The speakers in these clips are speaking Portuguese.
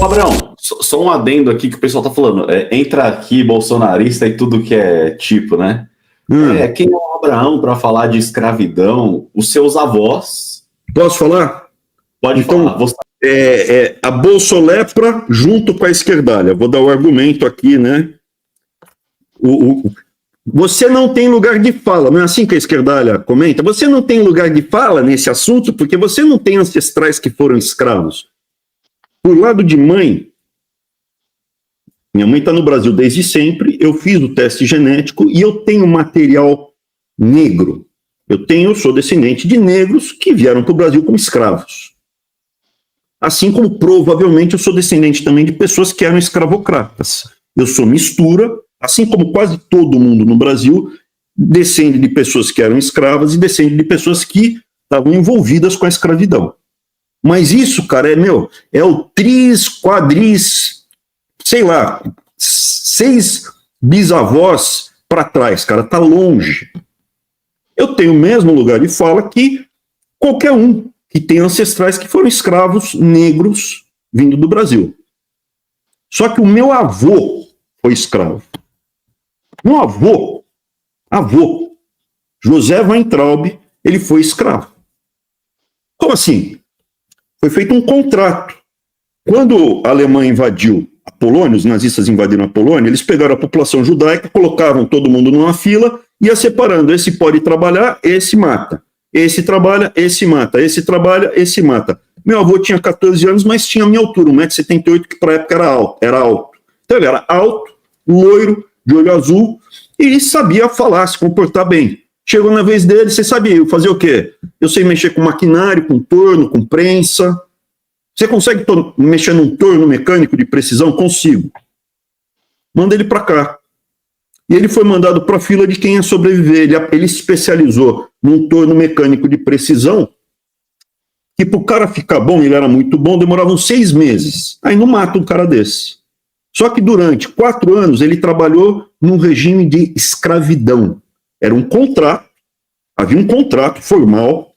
Abraão, só um adendo aqui que o pessoal tá falando. Entra aqui bolsonarista e tudo que é tipo, né? Quem é o Abraão para falar de escravidão? Os seus avós. Posso falar? Pode falar. A bolsolepra junto com a esquerdalha. Vou dar o argumento aqui, né? Você não tem lugar de fala, não é assim que a esquerdalha comenta? Você não tem lugar de fala nesse assunto porque você não tem ancestrais que foram escravos. Por lado de mãe, minha mãe está no Brasil desde sempre, eu fiz o teste genético e eu tenho material negro. Eu sou descendente de negros que vieram para o Brasil como escravos. Assim como provavelmente eu sou descendente também de pessoas que eram escravocratas. Eu sou mistura, assim como quase todo mundo no Brasil descende de pessoas que eram escravas e descende de pessoas que estavam envolvidas com a escravidão. Mas isso, cara, é o quadris, sei lá, 6 bisavós para trás, cara, tá longe. Eu tenho o mesmo lugar de fala que qualquer um que tem ancestrais que foram escravos negros vindo do Brasil. Só que o meu avô foi escravo. Meu avô, José Weintraub, ele foi escravo. Como assim? Foi feito um contrato. Quando a Alemanha invadiu a Polônia, os nazistas invadiram a Polônia, eles pegaram a população judaica, colocavam todo mundo numa fila, ia separando. Esse pode trabalhar, esse mata. Esse trabalha, esse mata. Esse trabalha, esse mata. Meu avô tinha 14 anos, mas tinha a minha altura, 1,78 m, que para a época era alto. Então ele era alto, loiro, de olho azul, e sabia falar, se comportar bem. Chegou na vez dele, você sabia fazer o quê? Eu sei mexer com maquinário, com torno, com prensa. Você consegue mexer num torno mecânico de precisão? Consigo. Manda ele para cá. E ele foi mandado para a fila de quem ia sobreviver. Ele se especializou num torno mecânico de precisão, que para o cara ficar bom, ele era muito bom, demoravam 6 meses. Aí não mata um cara desse. Só que durante 4 anos ele trabalhou num regime de escravidão. Era um contrato, havia um contrato formal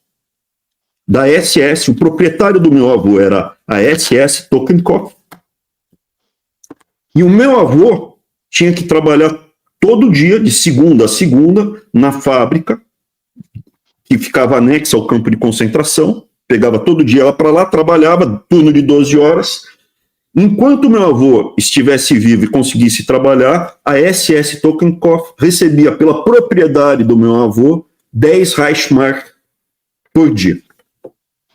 da SS, o proprietário do meu avô era a SS Totenkopf, e o meu avô tinha que trabalhar todo dia, de segunda a segunda, na fábrica, que ficava anexa ao campo de concentração, pegava todo dia ela para lá, trabalhava, turno de 12 horas, enquanto meu avô estivesse vivo e conseguisse trabalhar, a SS Totenkopf recebia pela propriedade do meu avô 10 Reichsmark por dia.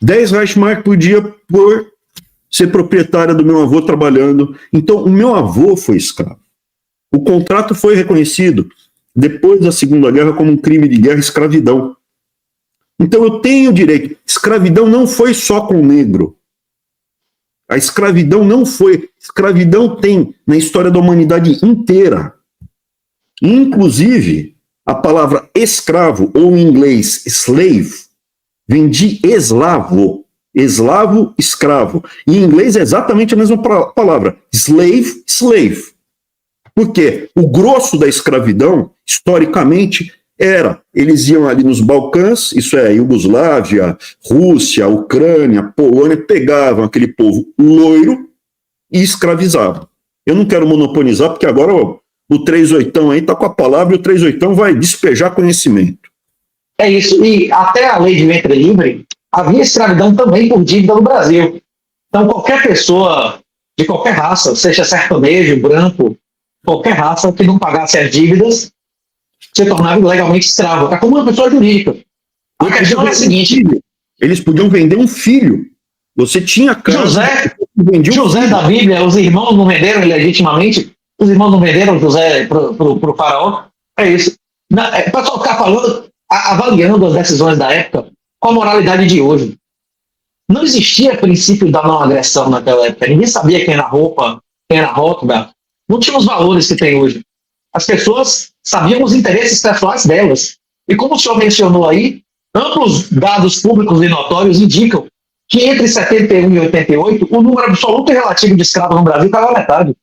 10 Reichsmark por dia por ser proprietária do meu avô trabalhando. Então, o meu avô foi escravo. O contrato foi reconhecido depois da Segunda Guerra como um crime de guerra, escravidão. Então, eu tenho direito. Escravidão não foi só com o negro. A escravidão não foi. Escravidão tem na história da humanidade inteira. Inclusive, a palavra escravo, ou em inglês slave, vem de eslavo. Eslavo, escravo. Em inglês é exatamente a mesma palavra. Slave, slave. Porque o grosso da escravidão, historicamente, eles iam ali nos Balcãs, isso é, Iugoslávia, Rússia, Ucrânia, Polônia, pegavam aquele povo loiro e escravizavam. Eu não quero monopolizar, porque agora o 38 aí está com a palavra e o 38 vai despejar conhecimento. É isso, e até a lei de ventre livre, havia escravidão também por dívida no Brasil. Então qualquer pessoa de qualquer raça, seja sertanejo, branco, qualquer raça que não pagasse as dívidas, se tornava legalmente escravo. É como uma pessoa jurídica. A questão é a seguinte: eles podiam vender um filho. Você tinha casa. José da Bíblia, os irmãos não venderam legitimamente, os irmãos não venderam José para o faraó. É isso. Para só ficar falando, avaliando as decisões da época com a moralidade de hoje. Não existia princípio da não agressão naquela época. Ninguém sabia quem era roupa, quem era rótuba. Não tinha os valores que tem hoje. As pessoas sabiam os interesses pessoais delas. E como o senhor mencionou aí, amplos dados públicos e notórios indicam que entre 71 e 88, o número absoluto e relativo de escravos no Brasil estava na metade.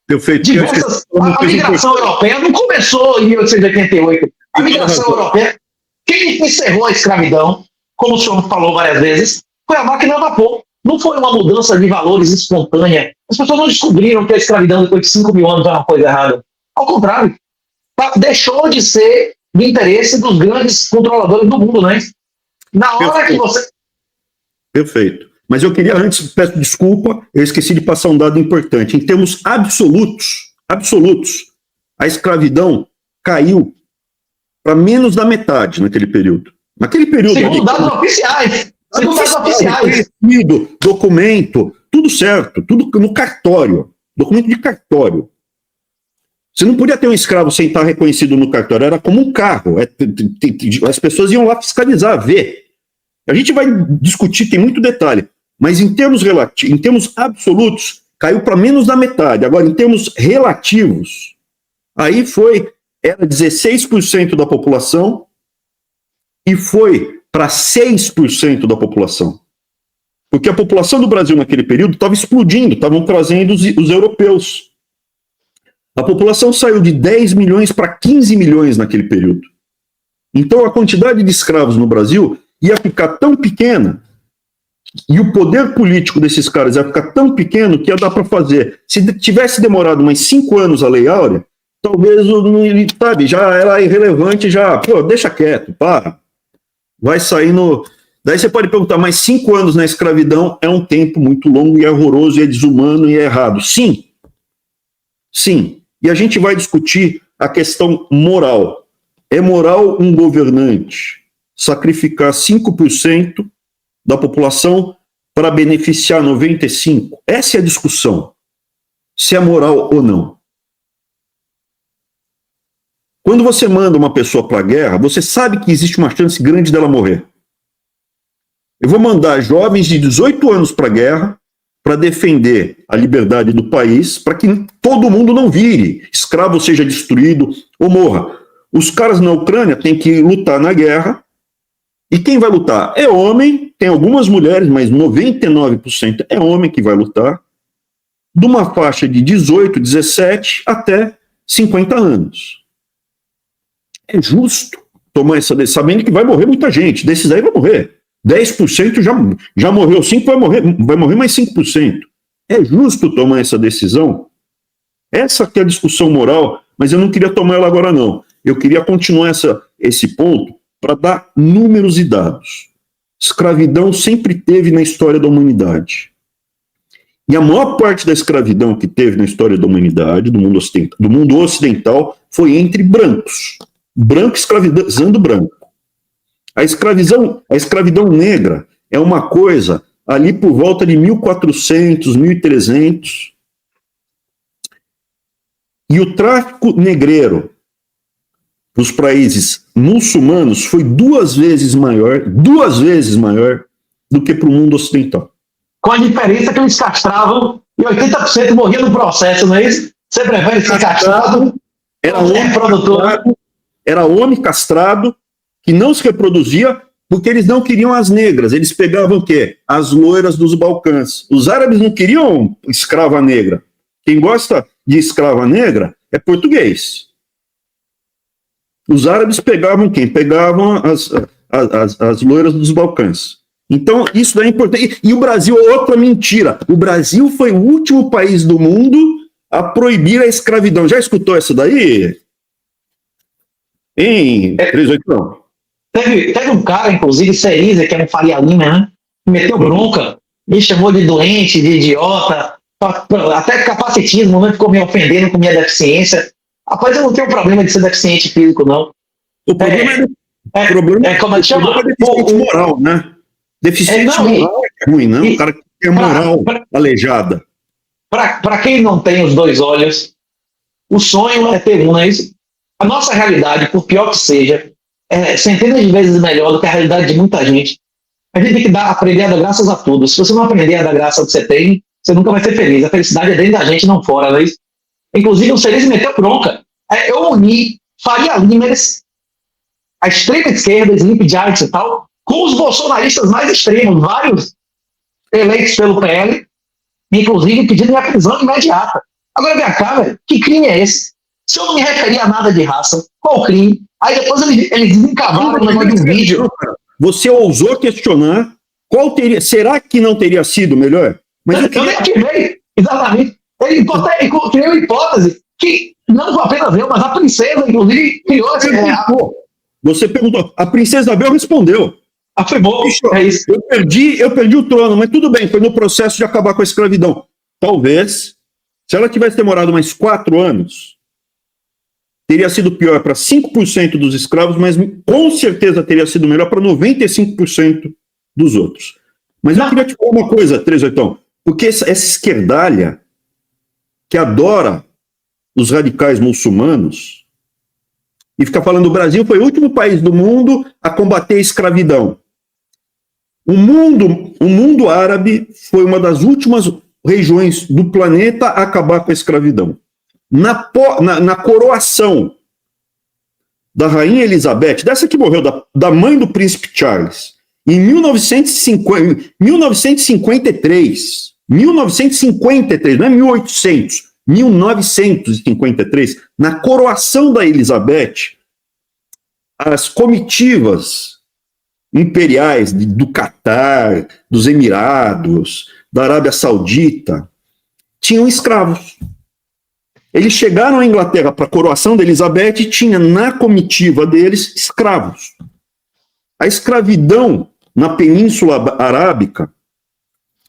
A migração europeia não começou em 1888. A migração europeia, quem encerrou a escravidão, como o senhor falou várias vezes, foi a máquina a vapor. não foi uma mudança de valores espontânea. As pessoas não descobriram que a escravidão depois de 5 mil anos era uma coisa errada. Ao contrário, deixou de ser do interesse dos grandes controladores do mundo, né? Na hora que você... Perfeito. Mas eu queria antes, peço desculpa, eu esqueci de passar um dado importante. Em termos absolutos, a escravidão caiu para menos da metade naquele período. Naquele período... Segundo dados oficiais. Documento, tudo certo, tudo no cartório. Documento de cartório. Você não podia ter um escravo sem estar reconhecido no cartório, era como um carro. As pessoas iam lá fiscalizar, ver. A gente vai discutir, tem muito detalhe, mas em termos absolutos, caiu para menos da metade. Agora, em termos relativos, aí era 16% da população e foi para 6% da população. Porque a população do Brasil naquele período estava explodindo, estavam trazendo os europeus. A população saiu de 10 milhões para 15 milhões naquele período. Então a quantidade de escravos no Brasil ia ficar tão pequena, e o poder político desses caras ia ficar tão pequeno que ia dar para fazer. Se tivesse demorado mais 5 anos a Lei Áurea, talvez, sabe, já era irrelevante, deixa quieto, para. Vai sair no... Daí você pode perguntar, mas 5 anos na escravidão é um tempo muito longo e é horroroso, e é desumano e é errado. Sim. E a gente vai discutir a questão moral. É moral um governante sacrificar 5% da população para beneficiar 95%? Essa é a discussão. Se é moral ou não. Quando você manda uma pessoa para a guerra, você sabe que existe uma chance grande dela morrer. Eu vou mandar jovens de 18 anos para a guerra para defender a liberdade do país, para que todo mundo não vire, escravo seja destruído ou morra. Os caras na Ucrânia têm que lutar na guerra, e quem vai lutar? É homem, tem algumas mulheres, mas 99% é homem que vai lutar, de uma faixa de 18, 17 até 50 anos. É justo tomar essa decisão, sabendo que vai morrer muita gente, desses aí vai morrer. 10% já morreu, 5% vai morrer mais 5%. É justo tomar essa decisão? Essa que é a discussão moral, mas eu não queria tomar ela agora não. Eu queria continuar esse ponto para dar números e dados. Escravidão sempre teve na história da humanidade. E a maior parte da escravidão que teve na história da humanidade, do mundo ocidental, foi entre brancos. Branco escravizando branco. A escravidão negra é uma coisa ali por volta de 1400, 1300. E o tráfico negreiro para os países muçulmanos foi 2 vezes maior do que para o mundo ocidental. Com a diferença que eles castravam e 80% morria no processo, não é isso? Você prefere ser castrado? Era homem castrado que não se reproduzia porque eles não queriam as negras. Eles pegavam o quê? As loiras dos Balcãs. Os árabes não queriam escrava negra. Quem gosta de escrava negra é português. Os árabes pegavam quem? Pegavam as loiras dos Balcãs. Então, isso é importante. E o Brasil é outra mentira. O Brasil foi o último país do mundo a proibir a escravidão. Já escutou essa daí? Em 381. Teve um cara, inclusive, Cerise, que era um Faria Lima, né? Que meteu bronca, me chamou de doente, de idiota, até capacitismo, né? Ficou me ofendendo com minha deficiência. Rapaz, eu não tenho problema de ser deficiente físico, não. O problema como é que chama? É deficiente moral, né? Deficiente moral é ruim, não? O cara que tem moral aleijada. Para quem não tem os 2 olhos, o sonho é ter um, não é isso? A nossa realidade, por pior que seja, é centenas de vezes melhor do que a realidade de muita gente. A gente tem que aprender a dar graças a tudo. Se você não aprender a dar graça ao que você tem, você nunca vai ser feliz. A felicidade é dentro da gente, não fora, não é isso? Inclusive, o Cerise meteu bronca. Eu uni Faria Lima, a extrema esquerda, Sleep Giants e tal, com os bolsonaristas mais extremos, vários eleitos pelo PL, inclusive pedindo minha prisão imediata. Agora, vem cá, velho, que crime é esse? Se eu não me referia a nada de raça, qual crime? Aí depois eles desencavaram o negócio de um vídeo. Você ousou questionar Será que não teria sido melhor? Mas eu nem afirmei, exatamente. Ele criou hipótese que não apenas eu, mas a princesa, inclusive, criou. Você perguntou, a princesa Isabel respondeu. Afirmou, é isso. Eu perdi o trono, mas tudo bem, foi no processo de acabar com a escravidão. Talvez, se ela tivesse demorado mais 4 anos, teria sido pior para 5% dos escravos, mas com certeza teria sido melhor para 95% dos outros. Mas eu queria te falar uma coisa, 38, porque essa esquerdalha que adora os radicais muçulmanos e fica falando o Brasil foi o último país do mundo a combater a escravidão. O mundo árabe foi uma das últimas regiões do planeta a acabar com a escravidão. Na coroação da Rainha Elizabeth, dessa que morreu, da mãe do príncipe Charles, em 1953, não é 1800, 1953, na coroação da Elizabeth, as comitivas imperiais do Catar, dos Emirados, da Arábia Saudita, tinham escravos. Eles chegaram à Inglaterra para a coroação da Elizabeth e tinha na comitiva deles escravos. A escravidão na Península Arábica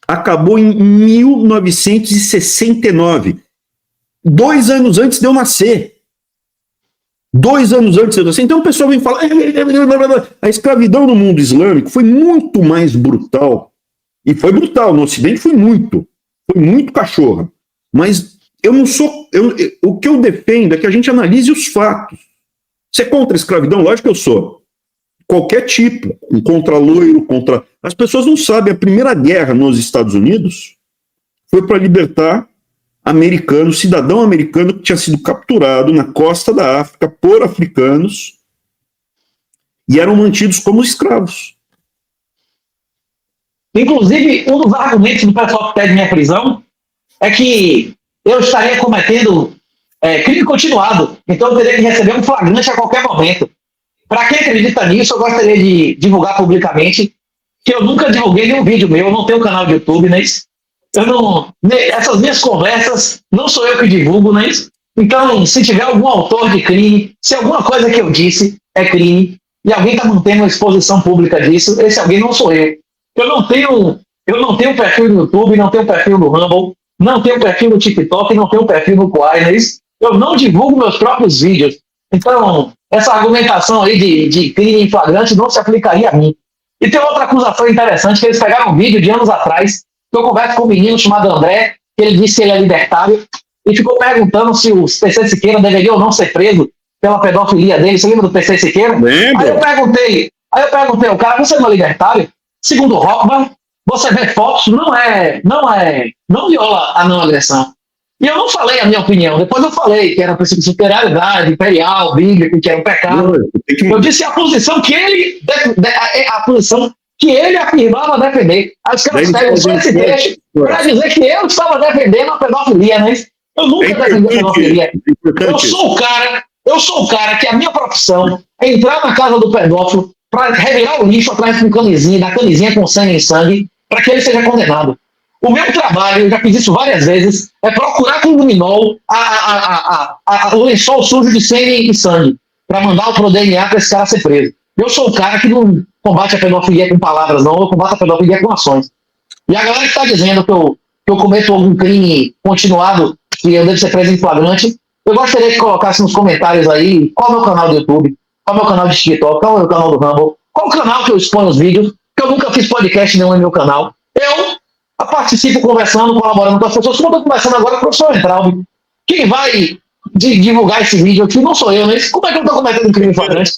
acabou em 1969, 2 anos antes de eu nascer. 2 anos antes de eu nascer. Então o pessoal vem falar, a escravidão no mundo islâmico foi muito mais brutal. E foi brutal, no Ocidente foi muito cachorra. Mas eu não sou. O que eu defendo é que a gente analise os fatos. Você é contra a escravidão? Lógico que eu sou. Qualquer tipo, contra loiro, contra. As pessoas não sabem, a primeira guerra nos Estados Unidos foi para libertar cidadão americano que tinha sido capturado na costa da África por africanos e eram mantidos como escravos. Inclusive, um dos argumentos do pessoal que pede minha prisão é que eu estaria cometendo crime continuado, então eu teria que receber um flagrante a qualquer momento. Para quem acredita nisso, eu gostaria de divulgar publicamente que eu nunca divulguei nenhum vídeo meu, eu não tenho canal de YouTube, né? Essas minhas conversas não sou eu que divulgo, né? Então, se tiver algum autor de crime, se alguma coisa que eu disse é crime, e alguém está mantendo uma exposição pública disso, esse alguém não sou eu. Eu não tenho perfil no YouTube, não tenho perfil no Rumble, não tenho perfil no TikTok, não tenho perfil no Quai, eu não divulgo meus próprios vídeos. Então, essa argumentação aí de crime em flagrante não se aplicaria a mim. E tem outra acusação interessante, que eles pegaram um vídeo de anos atrás, que eu converso com um menino chamado André, que ele disse que ele é libertário, e ficou perguntando se o PC Siqueira deveria ou não ser preso pela pedofilia dele. Você lembra do PC Siqueira? Lembro. Aí eu perguntei ao cara, você não é libertário? Segundo o Rockman, você vê fotos, não viola a não agressão. E eu não falei a minha opinião, depois eu falei que era princípio de superioridade, imperial, bíblico, que era um pecado. Eu disse a posição que ele afirmava defender. Aí os caras pegam só esse trecho para dizer que eu estava defendendo a pedofilia, né? Eu nunca defendi a pedofilia. Eu sou o cara que a minha profissão é entrar na casa do pedófilo para revirar o lixo atrás de da camisinha com sangue em sangue, para que ele seja condenado. O meu trabalho, eu já fiz isso várias vezes, é procurar com o luminol o lençol sujo de sangue e sangue, para mandar o pro DNA para esse cara ser preso. Eu sou o cara que não combate a pedofilia com palavras, não, eu combato a pedofilia com ações. E a galera que está dizendo que eu cometo algum crime continuado, que eu devo ser preso em flagrante, eu gostaria que colocasse nos comentários aí qual é o meu canal do YouTube, qual é o meu canal de TikTok, qual é o meu canal do Rumble, qual o canal que eu exponho os vídeos, que eu nunca fiz podcast nenhum no meu canal. Eu participo conversando, colaborando com as pessoas, como eu estou conversando agora com o professor Entraub. Quem vai divulgar esse vídeo aqui não sou eu, né? Como é que eu estou cometendo um crime flagrante?